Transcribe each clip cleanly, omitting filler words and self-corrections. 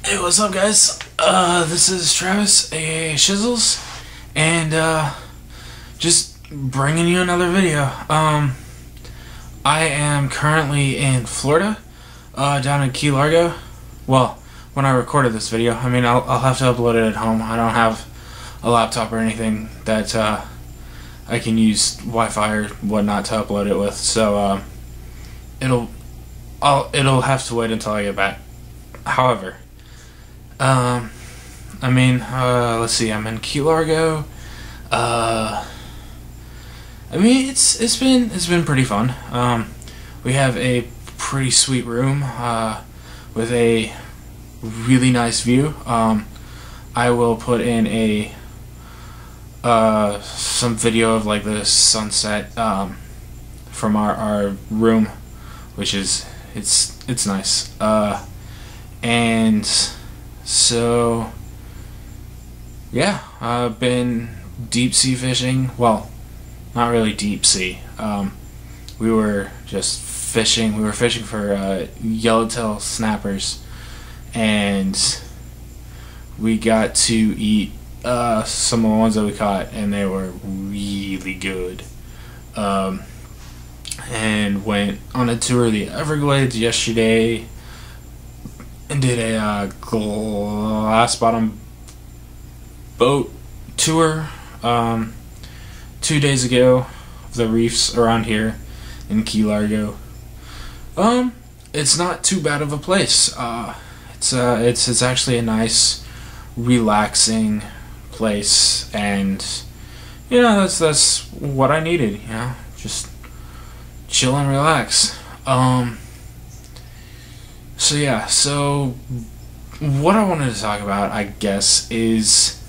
Hey, what's up, guys? This is Travis, aka Shizzles, and just bringing you another video. I am currently in Florida, down in Key Largo. Well, when I recorded this video, I mean, I'll have to upload it at home. I don't have a laptop or anything that I can use Wi-Fi or whatnot to upload it with, so it'll have to wait until I get back. However, let's see, I'm in Key Largo. I mean, it's been pretty fun. We have a pretty sweet room, with a really nice view. I will put in some video of like the sunset, from our room, which is, it's nice. And so, yeah, I've been deep sea fishing. Well, not really deep sea. We were just fishing. We were fishing for yellowtail snappers, and we got to eat some of the ones that we caught, and they were really good. And went on a tour of the Everglades yesterday, and did a glass bottom boat tour 2 days ago of the reefs around here in Key Largo. It's not too bad of a place. It's actually a nice, relaxing place, and you know, that's what I needed. You know, just chill and relax. So yeah, so what I wanted to talk about, I guess, is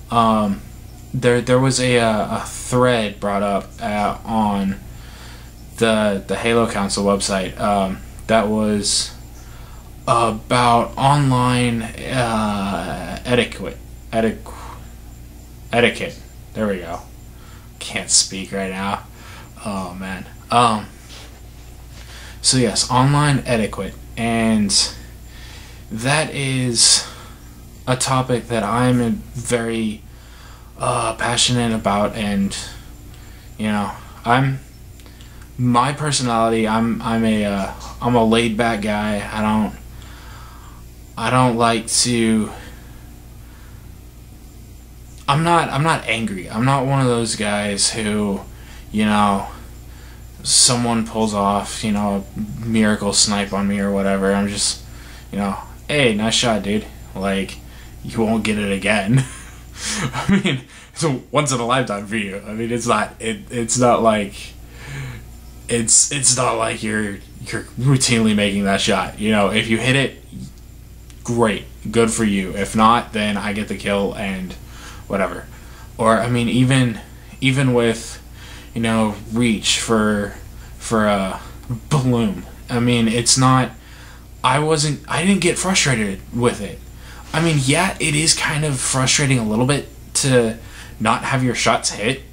there was a thread brought up on the Halo Council website that was about online etiquette. There we go. Can't speak right now. Oh man. So yes, online etiquette. And that is a topic that I'm very passionate about, and you know, my personality, I'm a laid back guy. I don't like to. I'm not angry. I'm not one of those guys who, you know, someone pulls off, you know, a miracle snipe on me or whatever. I'm just, you know, hey, nice shot, dude. Like, you won't get it again. I mean, it's a once in a lifetime for you. I mean, it's not like you're routinely making that shot. You know, if you hit it, great, good for you. If not, then I get the kill and whatever. Or I mean, even with, you know, reach for a bloom. I mean, it's not. I didn't get frustrated with it. I mean, yeah, it is kind of frustrating a little bit to not have your shots hit.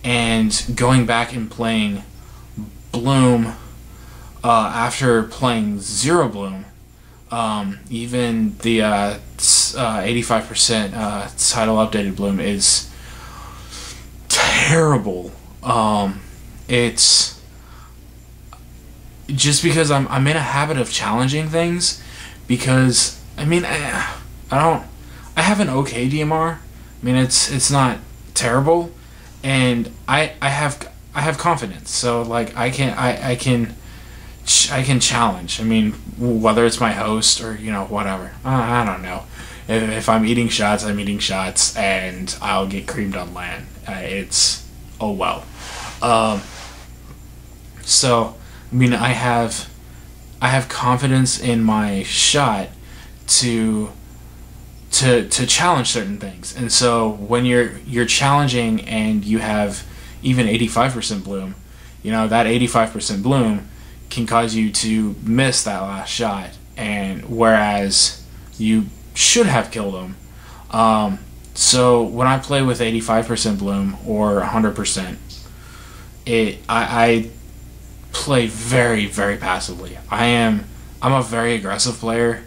And going back and playing bloom after playing zero bloom, even the 85% title updated bloom is terrible. It's just because I'm in a habit of challenging things, because I mean, I have an okay DMR. I mean, it's not terrible, and I have confidence. So like I can challenge. I mean, whether it's my host or, you know, whatever. I don't know. If I'm eating shots, I'm eating shots, and I'll get creamed on land. It's, oh well. So I mean, I have confidence in my shot to challenge certain things. And so when you're challenging and you have even 85% bloom, you know, that 85% bloom can cause you to miss that last shot, and whereas you should have killed them. So when I play with 85% bloom or 100%, I play very, very passively. I'm a very aggressive player.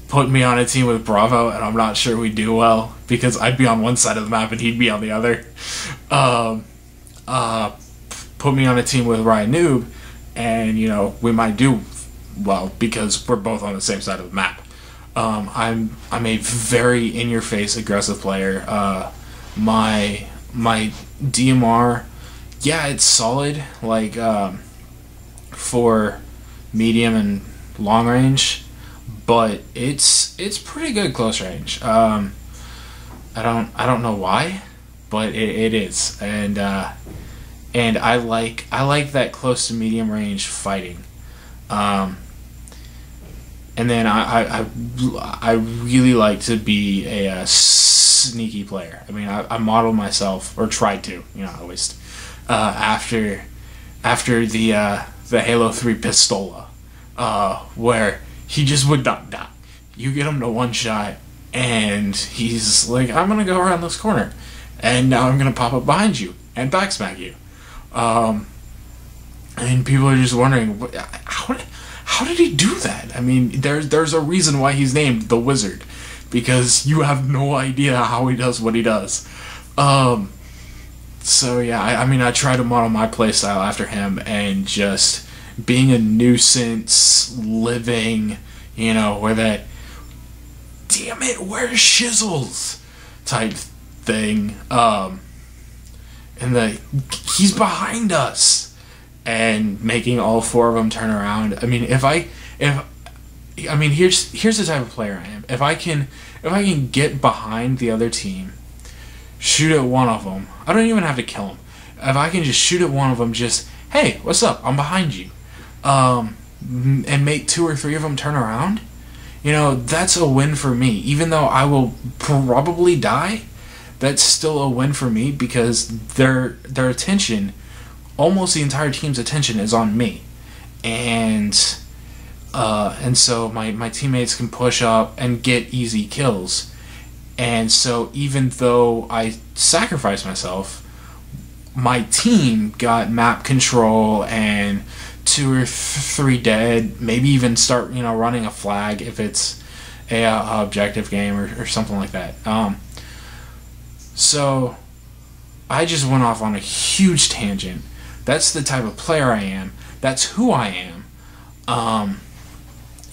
Put me on a team with Bravo, and I'm not sure we'd do well because I'd be on one side of the map and he'd be on the other. Put me on a team with Ryan Noob, and we might do well because we're both on the same side of the map. I'm a very in-your-face aggressive player. My DMR, yeah, it's solid, like for medium and long range, but it's pretty good close range. I don't know why, but it is, and I like that close to medium range fighting. And then I really like to be a sneaky player. I mean, I modeled myself, or tried to, at least, after the Halo 3 Pistola, where he just would not die. You get him to one shot, and he's like, I'm gonna go around this corner, and now I'm gonna pop up behind you and backsmack you. And people are just wondering, how did he do that? I mean, there's a reason why he's named the Wizard, because you have no idea how he does what he does. So yeah, I try to model my playstyle after him, and just being a nuisance, living, where that, damn it, where's Shizzles type thing, and he's behind us, and making all four of them turn around. I mean, here's the type of player I am. If I can get behind the other team, shoot at one of them. I don't even have to kill them. If I can just shoot at one of them, just, hey, what's up? I'm behind you, and make two or three of them turn around. That's a win for me. Even though I will probably die, that's still a win for me, because their attention, almost the entire team's attention, is on me, and so my teammates can push up and get easy kills. And so even though I sacrificed myself, my team got map control and 2 or 3 dead, maybe even start running a flag if it's a objective game or something like that. So I just went off on a huge tangent. That's the type of player I am. That's who I am. I'm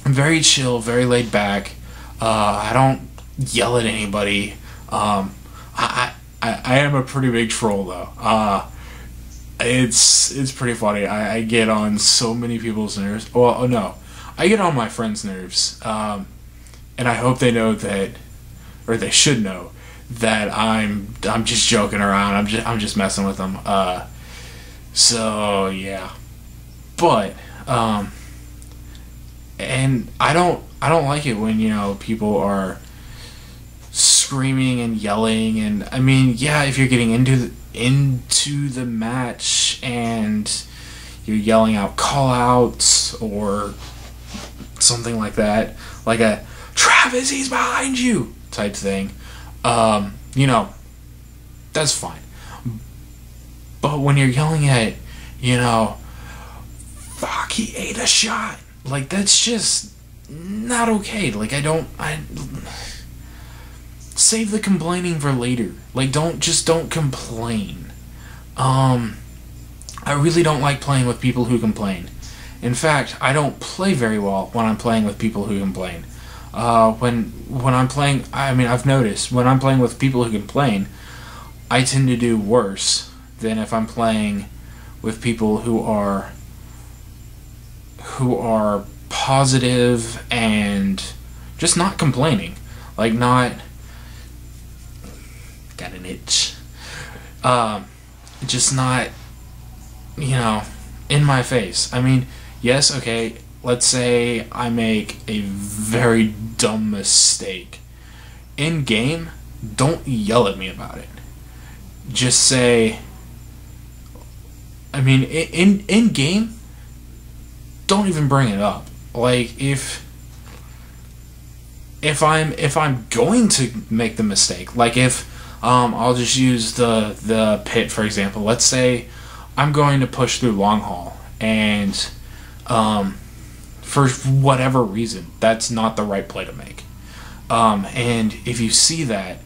very chill, very laid back. I don't yell at anybody. I am a pretty big troll, though. It's pretty funny. I get on so many people's nerves. Well, oh no, I get on my friends' nerves. And I hope they know that, or they should know that I'm just joking around. I'm just messing with them. So yeah, but and I don't like it when people are screaming and yelling. And I mean, yeah, if you're getting into the match and you're yelling out call outs or something like that, like a Travis, he's behind you type thing, that's fine. But when you're yelling at, fuck, he ate a shot, like, that's just not okay. Like, I save the complaining for later. Like, don't complain. I really don't like playing with people who complain. In fact, I don't play very well when I'm playing with people who complain. When I'm playing, I've noticed when I'm playing with people who complain, I tend to do worse than if I'm playing with people who are positive and just not complaining. Like, not got an itch. Just not, in my face. I mean, yes, okay, let's say I make a very dumb mistake. In game, don't yell at me about it. Just say, in game, don't even bring it up. Like, if I'm going to make the mistake, like if I'll just use the pit for example. Let's say I'm going to push through long haul, and for whatever reason, that's not the right play to make. And if you see that,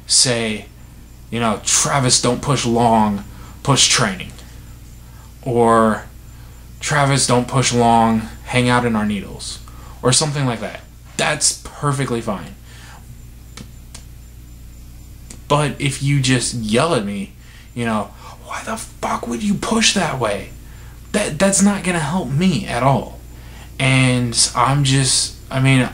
say, Travis, don't push long, push training. Or Travis, don't push long, hang out in our needles. Or something like that. That's perfectly fine. But if you just yell at me, why the fuck would you push that way? That's not going to help me at all. And I'm just going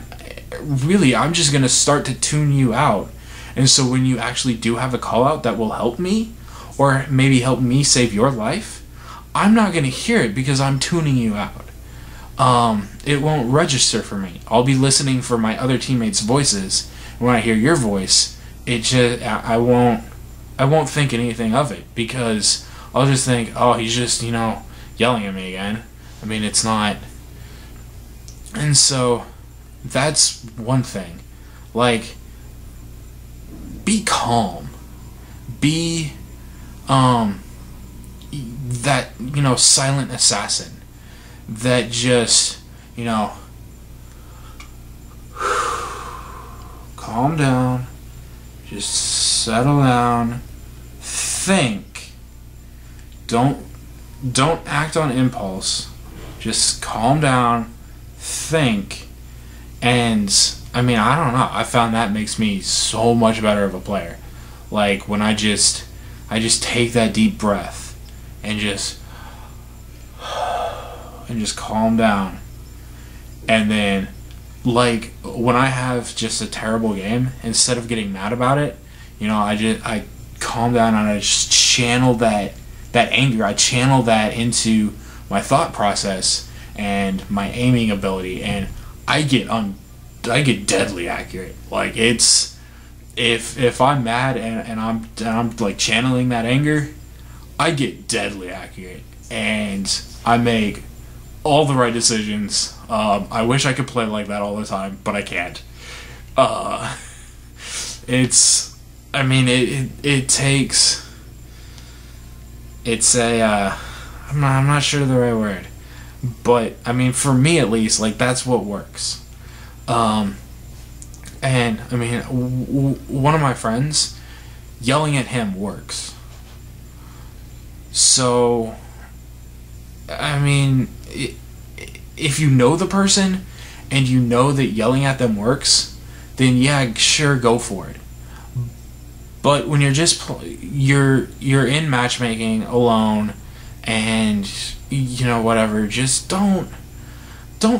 to start to tune you out. And so when you actually do have a call out that will help me, or maybe help me save your life, I'm not going to hear it because I'm tuning you out. It won't register for me. I'll be listening for my other teammates' voices. When I hear your voice, I won't think anything of it, because I'll just think, oh, he's just, yelling at me again. I mean, it's not. And so that's one thing. Like, be calm. Be that, silent assassin that just, calm down, just settle down, think. Don't act on impulse. Just calm down, think. And I don't know, I found that makes me so much better of a player. Like, when I just take that deep breath and just calm down. And then, like, when I have just a terrible game, instead of getting mad about it, I calm down and I just channel that anger. I channel that into my thought process and my aiming ability, and I get deadly accurate. Like, it's if I'm mad and I'm like channeling that anger, I get deadly accurate and I make all the right decisions. I wish I could play like that all the time, but I can't. I'm not sure the right word, but for me at least, like, that's what works. And one of my friends, yelling at him works. So, if you know the person and you know that yelling at them works, then yeah, sure, go for it. But when you're in matchmaking alone and whatever, just don't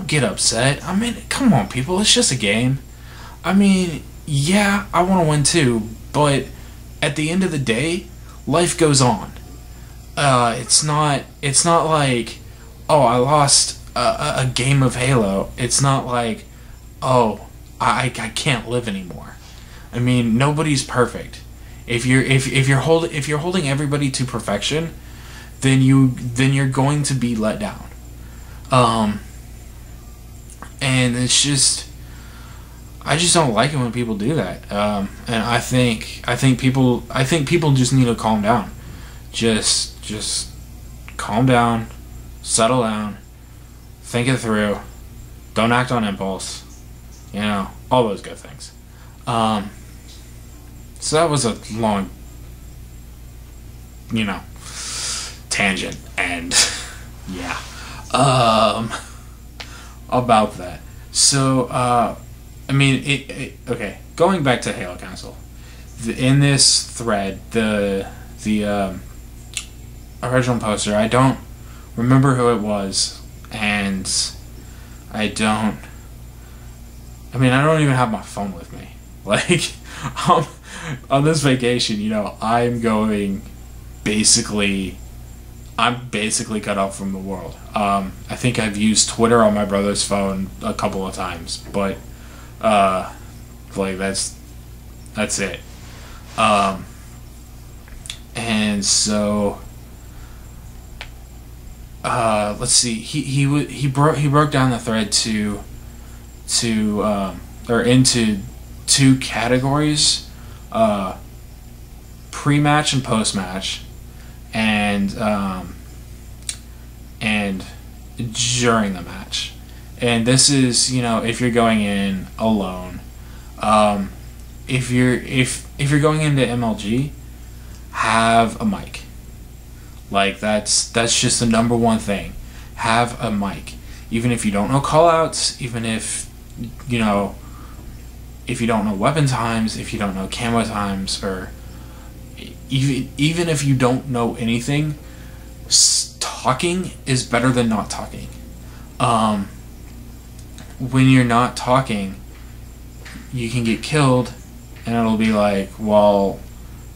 get upset. Come on, people, it's just a game. Yeah, I want to win too, but at the end of the day, life goes on. It's not like, oh, I lost a game of Halo. It's not like, oh, I can't live anymore. Nobody's perfect. If you're holding everybody to perfection, then you're going to be let down. And it's just, I just don't like it when people do that. And I think people just need to calm down. Just calm down, settle down, think it through, don't act on impulse, all those good things. So that was a long, tangent, and yeah, about that. So, okay, going back to Halo Council, in this thread, the original poster, I don't remember who it was, and I don't even have my phone with me. Like, on this vacation, I'm basically cut off from the world. I think I've used Twitter on my brother's phone a couple of times, but that's it. And so let's see. He broke down the thread into two categories: pre-match and post-match, and during the match. And this is, if you're going in alone. If you're going into MLG, have a mic. Like that's just the number one thing. Have a mic. Even if you don't know callouts, even if if you don't know weapon times, if you don't know camo times, or even if you don't know anything, talking is better than not talking. When you're not talking, you can get killed, and it'll be like, well,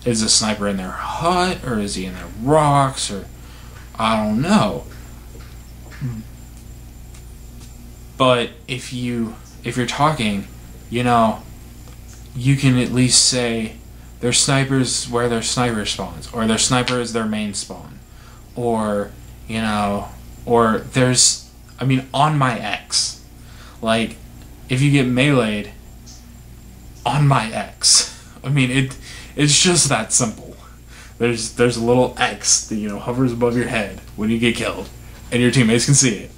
is a sniper in their hut, or is he in their rocks, or I don't know. But if you're talking, you can at least say their snipers where their sniper spawns, or their sniper is their main spawn, or or there's, on my X, like if you get meleeed on my X, it's just that simple. There's a little X that hovers above your head when you get killed, and your teammates can see it.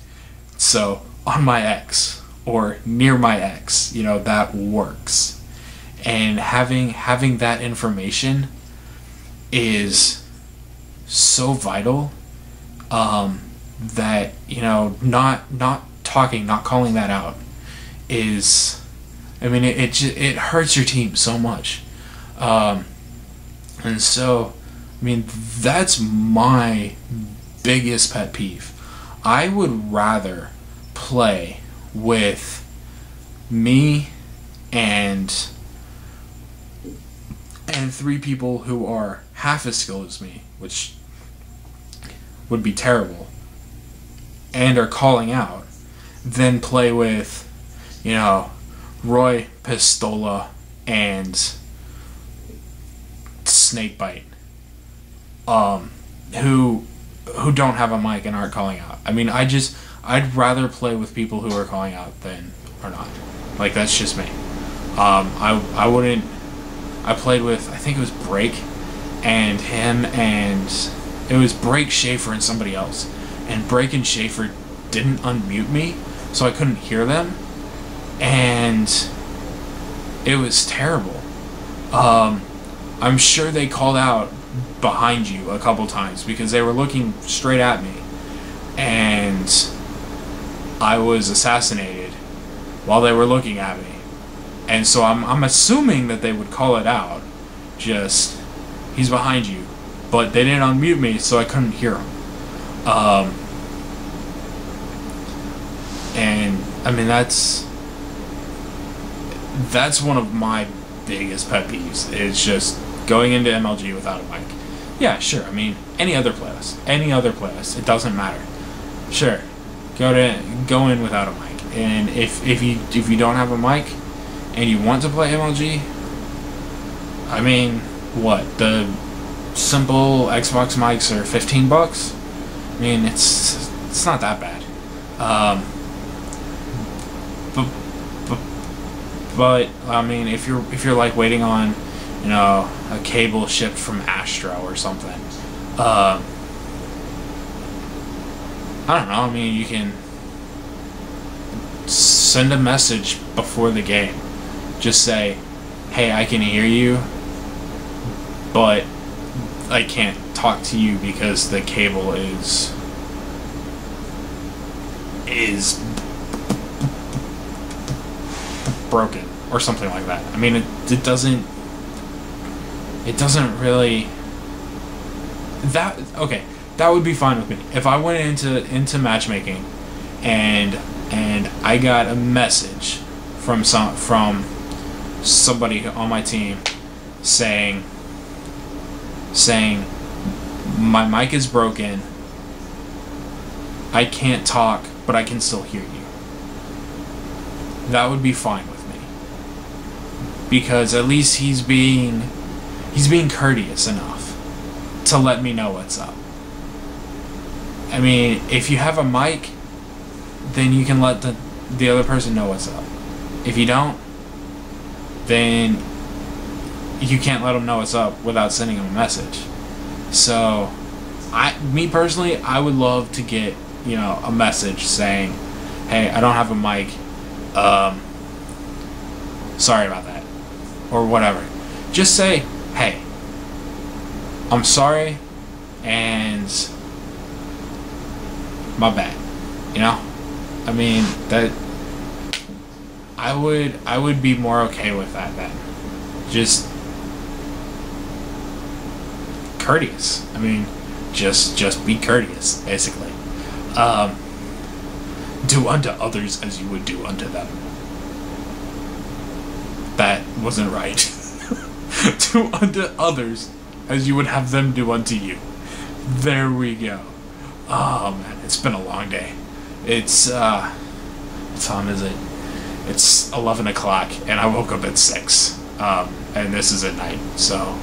So on my X or near my X, that works. And having that information is so vital, that not talking, not calling that out is, it hurts your team so much. And so, that's my biggest pet peeve. I would rather play with me and 3 people who are half as skilled as me, which would be terrible, and are calling out, than play with, Roy, Pistola, and Snakebite, who don't have a mic and aren't calling out. I'd rather play with people who are calling out than are not. Like, that's just me. I wouldn't. I played with, I think it was Break, and him, and it was Break, Schaefer, and somebody else. And Break and Schaefer didn't unmute me, so I couldn't hear them, and it was terrible. I'm sure they called out behind you a couple times because they were looking straight at me, and I was assassinated while they were looking at me. And so I'm assuming that they would call it out, just, he's behind you. But they didn't unmute me, so I couldn't hear him. And, that's one of my biggest pet peeves, is just going into MLG without a mic. Yeah, sure, any other playlist, it doesn't matter. Sure, go in without a mic. And if you don't have a mic, and you want to play MLG, what, the simple Xbox mics are $15? It's not that bad. But if you're like waiting on, a cable shipped from Astro or something, I don't know. You can send a message before the game. Just say, hey, I can hear you, but I can't talk to you because the cable is broken, or something like that. It doesn't really, that would be fine with me. If I went into matchmaking and I got a message from somebody on my team saying my mic is broken, I can't talk, but I can still hear you, that would be fine with me, because at least he's being courteous enough to let me know what's up. If you have a mic, then you can let the other person know what's up. If you don't, then you can't let them know what's up without sending them a message. So, me personally, I would love to get, a message saying, hey, I don't have a mic. Sorry about that, or whatever. Just say, hey, I'm sorry, and my bad. You know, I mean that. I would be more okay with that then. Just courteous. I mean, just be courteous, basically. Do unto others as you would do unto them. That wasn't right. Do unto others as you would have them do unto you. There we go. Oh man, it's been a long day. It's what time is it? It's 11 o'clock, and I woke up at 6. And this is at night, so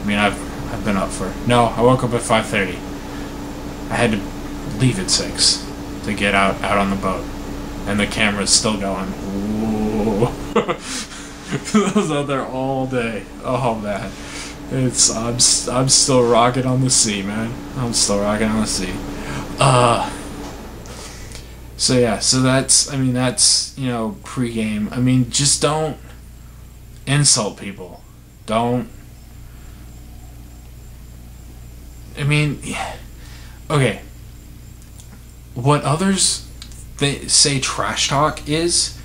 I mean I've been up for. No, I woke up at 5:30. I had to leave at 6 to get out on the boat, and the camera's still going. Whoa. I was out there all day. Oh man, I'm still rocking on the sea, man. I'm still rocking on the sea. So yeah, so that's pregame. I mean, just don't insult people. Don't. I mean, okay. What others say trash talk is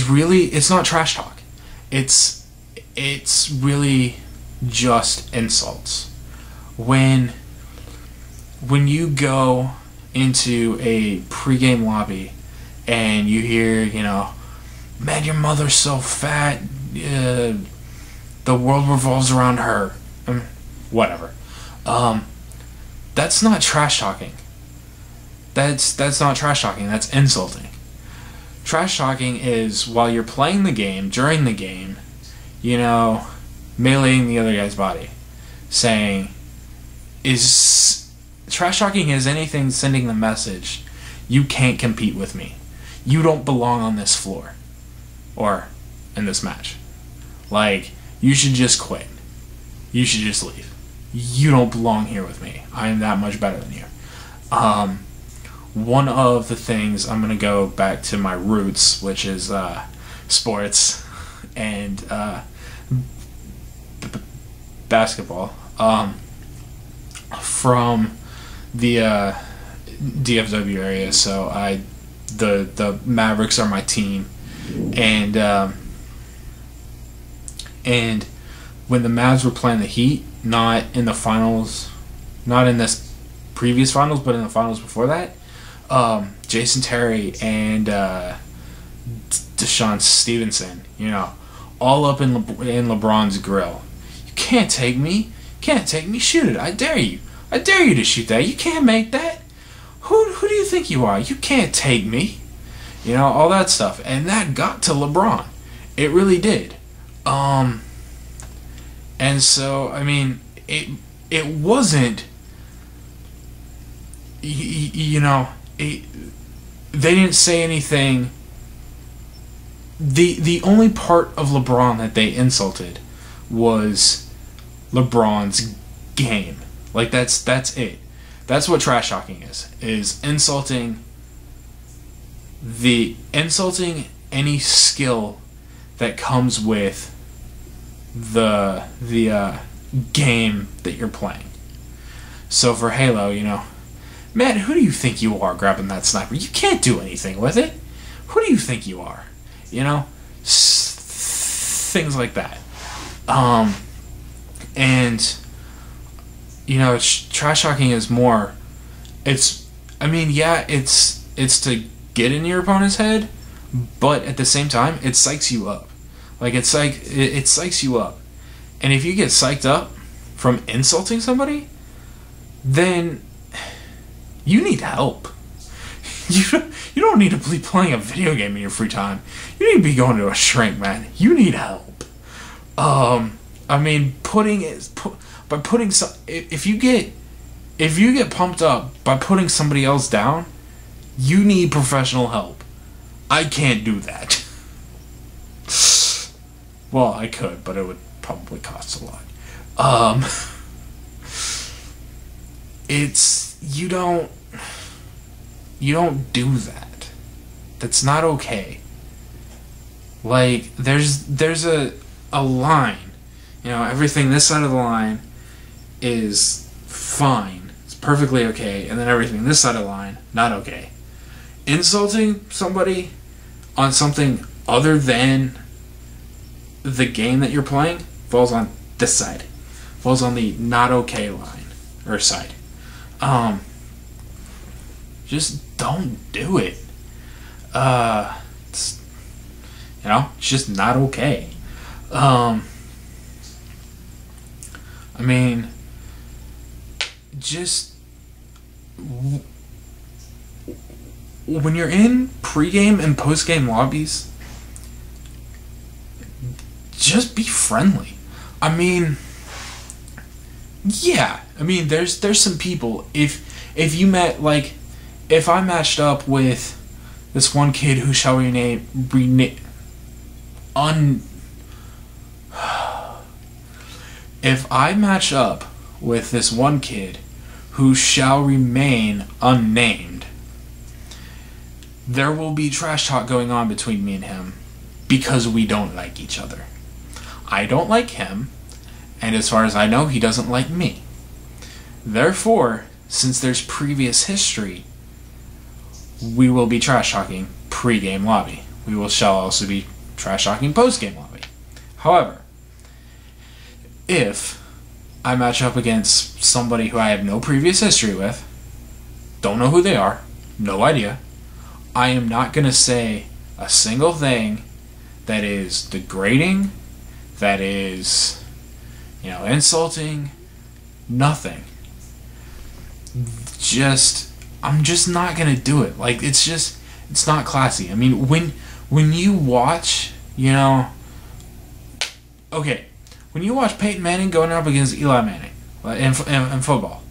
really, it's not trash talk. It's really just insults. When you go into a pregame lobby and you hear, man, your mother's so fat, the world revolves around her, whatever. That's not trash talking. That's not trash talking. That's insulting. Trash talking is while you're playing the game, during the game, meleeing the other guy's body, saying, trash talking is anything sending the message, you can't compete with me. You don't belong on this floor. Or in this match. Like, you should just quit. You should just leave. You don't belong here with me. I am that much better than you. One of the things, I'm going to go back to my roots, which is sports and basketball. From the DFW area, so the Mavericks are my team, and when the Mavs were playing the Heat, not in the finals, not in this previous finals, but in the finals before that, Jason Terry and Deshaun Stevenson, all up in LeBron's grill. You can't take me. Can't take me. Shoot it. I dare you. I dare you to shoot that. You can't make that. Who do you think you are? You can't take me. All that stuff. And that got to LeBron. It really did. And so, I mean, it wasn't, they didn't say anything. The only part of LeBron that they insulted was LeBron's game. Like, that's it. That's what trash talking is insulting any skill that comes with the game that you're playing. So for Halo, man, who do you think you are grabbing that sniper? You can't do anything with it. Who do you think you are? Things like that. And trash talking is more. It's to get in your opponent's head, but at the same time, it psychs you up. Like, it psychs you up. And if you get psyched up from insulting somebody, then you need help. You don't need to be playing a video game in your free time. You need to be going to a shrink, man. You need help. If you get pumped up by putting somebody else down, you need professional help. I can't do that. Well, I could, but it would probably cost a lot. You don't do that. That's not okay. Like, there's a line. You know, everything this side of the line is fine. It's perfectly okay. And then everything this side of the line, not okay. Insulting somebody on something other than the game that you're playing falls on this side. Falls on the not okay line or side. Just don't do it. It's just not okay. I mean, just when you're in pregame and postgame lobbies, just be friendly. I mean, yeah. I mean, there's some people. If you met, like, if I matched up with this one kid who shall if I match up with this one kid who shall remain unnamed, there will be trash talk going on between me and him because we don't like each other. I don't like him, and as far as I know, he doesn't like me. Therefore, since there's previous history, we will be trash talking pre-game lobby. We shall also be trash talking post-game lobby. However, if I match up against somebody who I have no previous history with, don't know who they are, no idea, I am not going to say a single thing that is degrading, that is, insulting, nothing. I'm just not going to do it. Like, it's not classy. I mean, when you watch, okay, when you watch Peyton Manning going up against Eli Manning in football,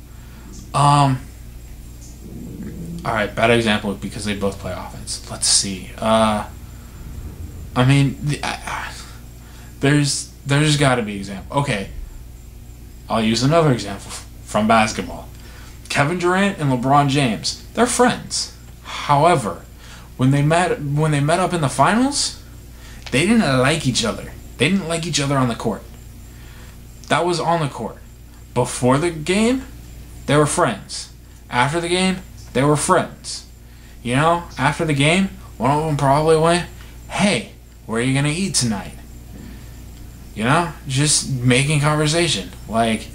alright, bad example because they both play offense. Let's see. I mean, there's got to be example. Okay, I'll use another example from basketball. Kevin Durant and LeBron James, they're friends. However, when they met up in the finals, they didn't like each other. They didn't like each other on the court. That was on the court. Before the game, they were friends. After the game, they were friends. After the game, one of them probably went, "Hey, where are you going to eat tonight?" Just making conversation. Like,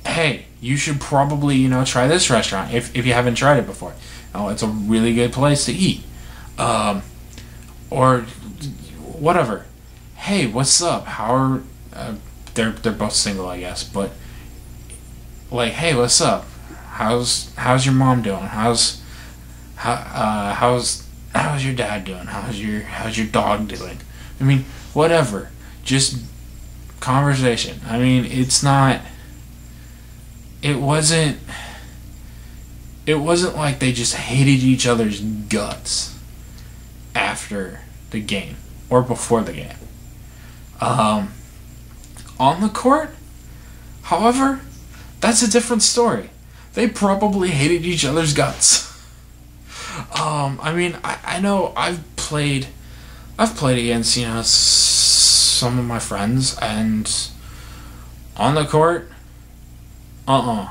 hey, you should probably, try this restaurant if you haven't tried it before. It's a really good place to eat. Or whatever. Hey, what's up? How are they're both single, I guess, but like, hey, what's up? How's your mom doing? How's your dad doing? How's your dog doing? I mean, whatever. Just conversation. I mean, it wasn't like they just hated each other's guts after the game or before the game. On the court, however, that's a different story. They probably hated each other's guts. I mean, I know I've played against, some of my friends, and on the court, I'm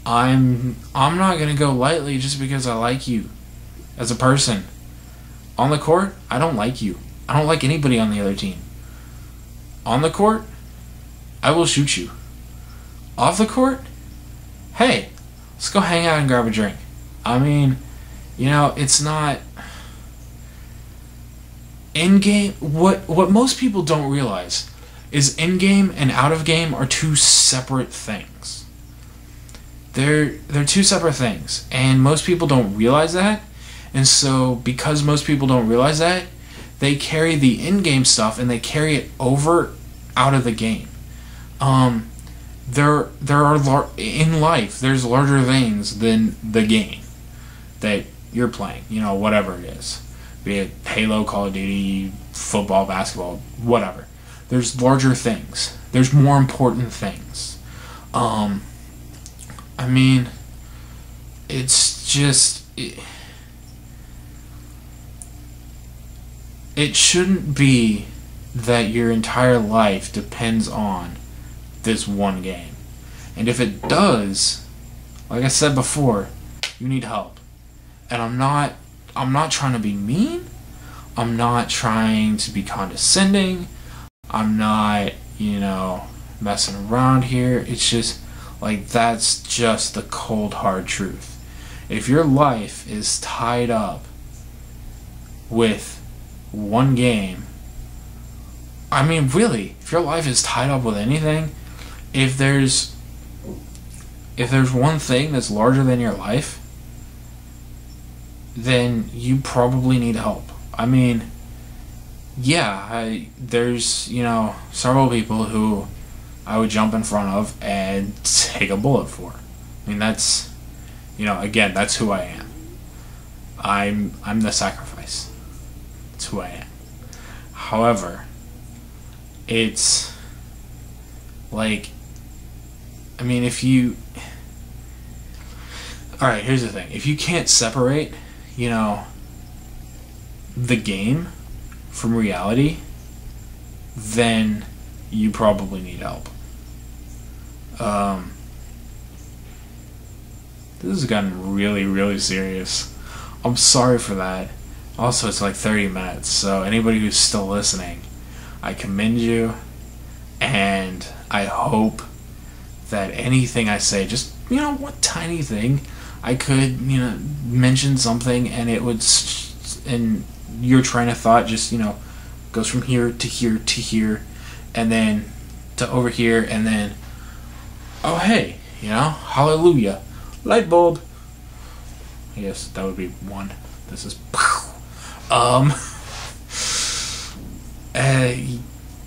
not gonna go lightly just because I like you as a person. On the court, I don't like you. I don't like anybody on the other team. On the court, I will shoot you. Off the court, hey, let's go hang out and grab a drink. I mean, it's not in-game. What most people don't realize is in-game and out-of-game are two separate things. They're two separate things, and most people don't realize that. And so, because most people don't realize that, they carry the in-game stuff and they carry it over out of the game. There are in life, there's larger things than the game that you're playing. Whatever it is, be it Halo, Call of Duty, football, basketball, whatever. There's larger things. There's more important things. I mean, it's just it shouldn't be that your entire life depends on this one game. And if it does, like I said before, you need help. And I'm not trying to be mean. I'm not trying to be condescending. I'm not, messing around here. It's just like, that's just the cold hard truth. If your life is tied up with one game, I mean, really, if your life is tied up with anything, if there's one thing that's larger than your life, then you probably need help. I mean, yeah, there's, several people who I would jump in front of and take a bullet for. I mean, that's, again, that's who I am. I'm the sacrifice. That's who I am. However, it's like, I mean, alright, here's the thing. If you can't separate, the game from reality, then you probably need help. This has gotten really, really serious. I'm sorry for that. Also, it's like 30 minutes, so anybody who's still listening, I commend you, and I hope that anything I say, just, what tiny thing, I could, mention something, and it would, and your train of thought just, goes from here to here to here, and then to over here, and then, oh hey, hallelujah, light bulb. I guess that would be one. This is,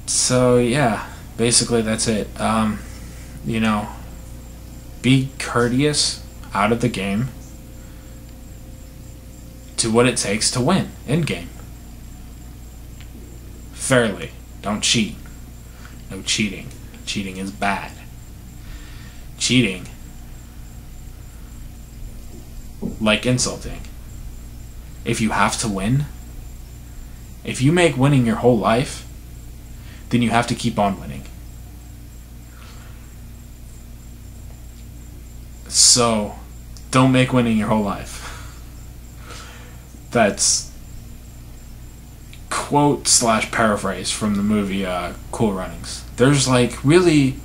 so yeah, basically that's it. Be courteous out of the game. Do what it takes to win in game. Fairly. Don't cheat. No cheating. Cheating is bad. Cheating, like insulting. If you have to win, if you make winning your whole life, then you have to keep on winning. So, don't make winning your whole life. That's quote / paraphrase from the movie Cool Runnings. There's like really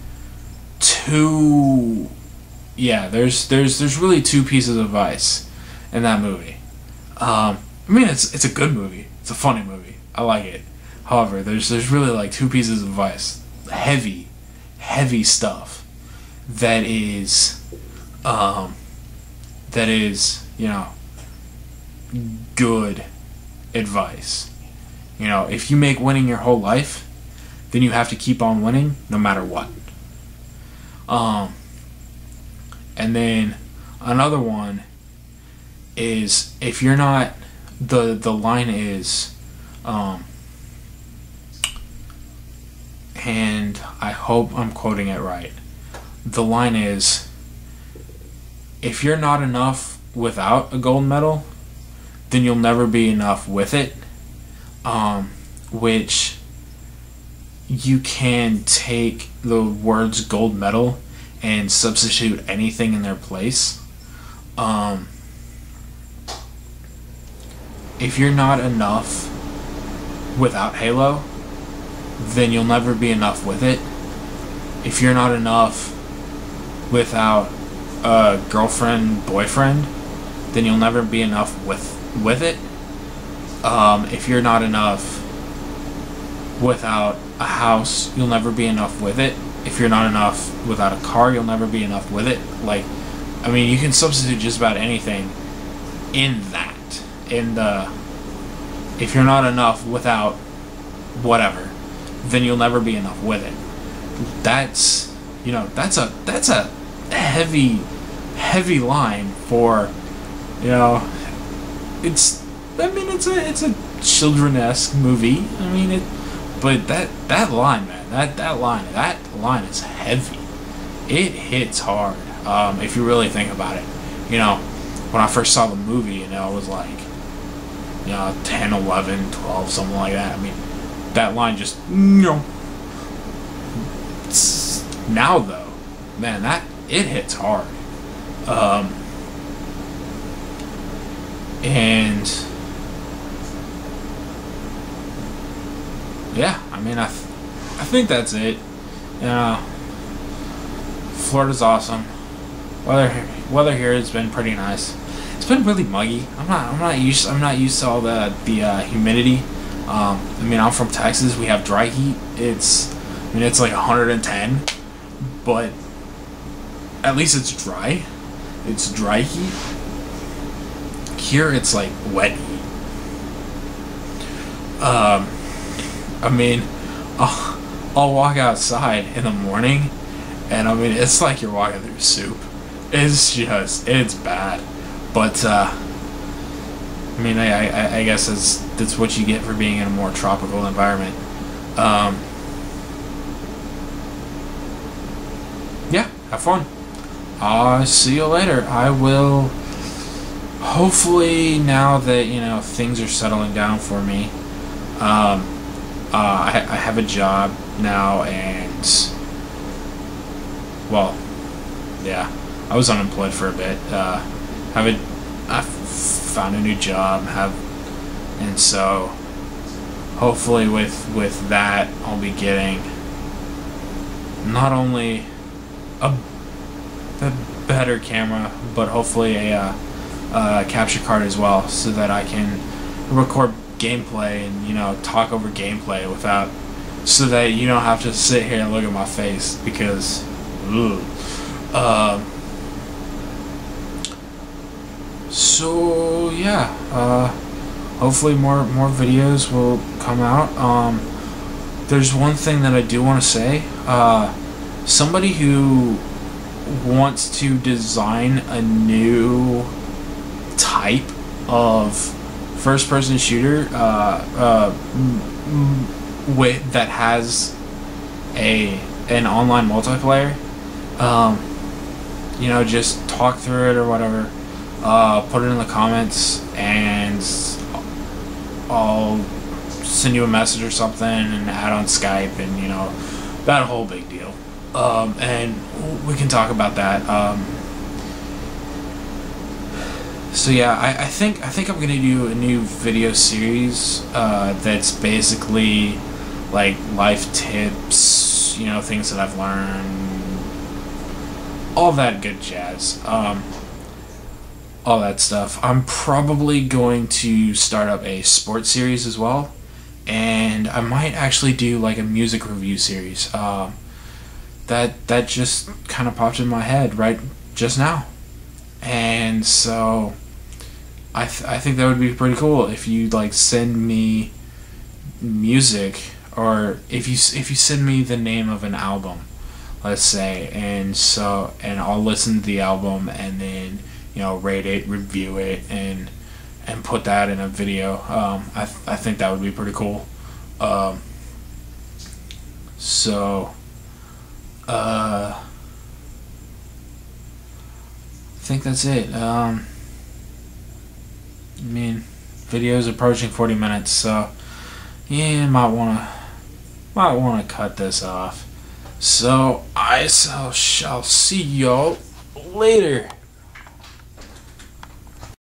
two, there's really two pieces of advice in that movie. I mean, it's a good movie. It's a funny movie. I like it. However, there's really like two pieces of advice. Heavy stuff that is good advice. If you make winning your whole life, then you have to keep on winning no matter what. And then another one is, if you're not, the line is, and I hope I'm quoting it right. The line is, if you're not enough without a gold medal, then you'll never be enough with it. Which you can take the words gold medal and substitute anything in their place. If you're not enough without Halo, then you'll never be enough with it. If you're not enough without a girlfriend, boyfriend, then you'll never be enough with it. If you're not enough without a house, you'll never be enough with it. If you're not enough without a car, you'll never be enough with it. Like, I mean, you can substitute just about anything in that. If you're not enough without whatever, then you'll never be enough with it. That's a heavy line for, it's a children-esque movie. I mean, but that line, man, that line is heavy. It hits hard. If you really think about it, when I first saw the movie, I was like, 10, 11, 12, something like that. I mean, that line just, no. Now though, man, it hits hard. And yeah, I mean, I think that's it. Florida's awesome. Weather here has been pretty nice. It's been really muggy. I'm not used to all the humidity. I mean, I'm from Texas. We have dry heat. It's like 110, but at least it's dry. It's dry heat. Here it's like wet heat. I mean, I'll walk outside in the morning, and I mean, it's like you're walking through soup. It's bad. But I mean, I guess that's what you get for being in a more tropical environment. Yeah, have fun. I'll see you later. I will. Hopefully, now that things are settling down for me, I have a job now, and well, yeah, I was unemployed for a bit. I found a new job, and so hopefully with that I'll be getting not only a better camera, but hopefully a capture card as well, so that I can record gameplay and talk over gameplay so that you don't have to sit here and look at my face, because so yeah, hopefully more videos will come out. There's one thing that I do want to say. Somebody who wants to design a new type of first-person shooter that has an online multiplayer, just talk through it or whatever. Put it in the comments, and I'll send you a message or something and add on Skype, and that whole big deal. And we can talk about that. So yeah, I think I'm gonna do a new video series that's basically like life tips, things that I've learned, all that good jazz, all that stuff. I'm probably going to start up a sports series as well, and I might actually do like a music review series. That just kind of popped in my head right just now. And so I think that would be pretty cool if you like send me music, or if you send me the name of an album, let's say, and I'll listen to the album and then rate it, review it, and put that in a video. I think that would be pretty cool. I think that's it. I mean, video's approaching 40 minutes, so yeah, might wanna cut this off. So I shall see y'all later.